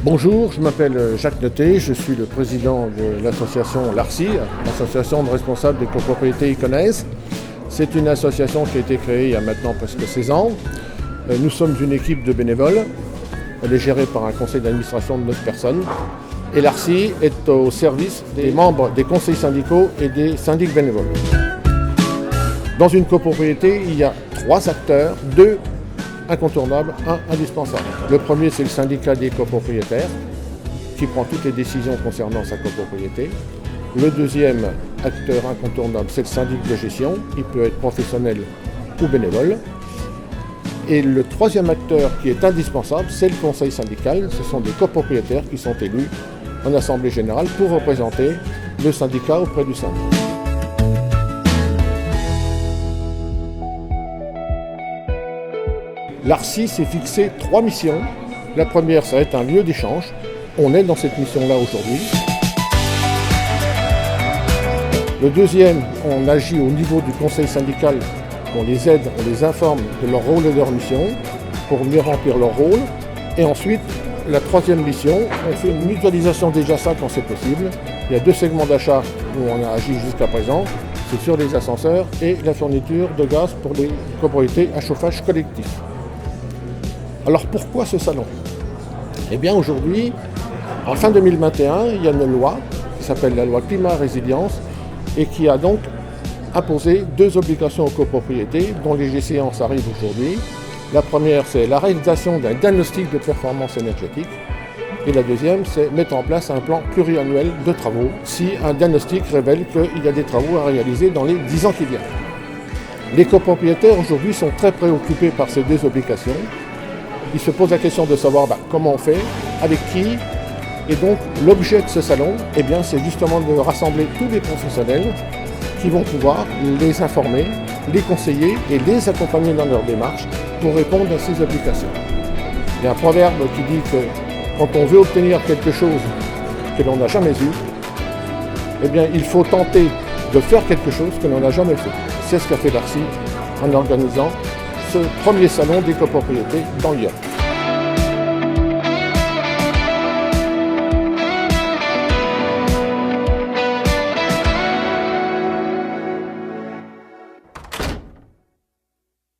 Bonjour, je m'appelle Jacques Noté, je suis le président de l'association l'ARCI, l'association de responsables des copropriétés iconaises. C'est une association qui a été créée il y a maintenant presque 16 ans. Nous sommes une équipe de bénévoles. Elle est gérée par un conseil d'administration de 9 personnes. Et l'ARCI est au service des membres des conseils syndicaux et des syndics bénévoles. Dans une copropriété, il y a 3 acteurs, 2 incontournables, 1 indispensable. Le premier, c'est le syndicat des copropriétaires qui prend toutes les décisions concernant sa copropriété. Le deuxième acteur incontournable, c'est le syndic de gestion. Il peut être professionnel ou bénévole. Et le troisième acteur qui est indispensable, c'est le conseil syndical. Ce sont des copropriétaires qui sont élus en assemblée générale pour représenter le syndicat auprès du syndic. L'ARCI s'est fixé 3 missions. La première, ça va être un lieu d'échange. On est dans cette mission-là aujourd'hui. Le deuxième, on agit au niveau du conseil syndical. On les aide, on les informe de leur rôle et de leur mission pour mieux remplir leur rôle. Et ensuite, la troisième mission, on fait une mutualisation des achats quand c'est possible. Il y a 2 segments d'achat où on a agi jusqu'à présent. C'est sur les ascenseurs et la fourniture de gaz pour les copropriétés à chauffage collectif. Alors pourquoi ce salon? Eh bien aujourd'hui, en fin 2021, il y a une loi qui s'appelle la loi Climat Résilience et qui a donc imposé 2 obligations aux copropriétés dont les échéances arrivent aujourd'hui. La première, c'est la réalisation d'un diagnostic de performance énergétique. Et la deuxième, c'est mettre en place un plan pluriannuel de travaux si un diagnostic révèle qu'il y a des travaux à réaliser dans les 10 ans qui viennent. Les copropriétaires aujourd'hui sont très préoccupés par ces 2 obligations. Ils se posent la question de savoir comment on fait, avec qui. Et donc l'objet de ce salon, eh bien, c'est justement de rassembler tous les professionnels qui vont pouvoir les informer, les conseiller et les accompagner dans leur démarche pour répondre à ces obligations. Il y a un proverbe qui dit que quand on veut obtenir quelque chose que l'on n'a jamais eu, eh bien, il faut tenter de faire quelque chose que l'on n'a jamais fait. C'est ce qu'a fait l'ARCI en organisant ce premier salon des copropriétés dans l'Yonne.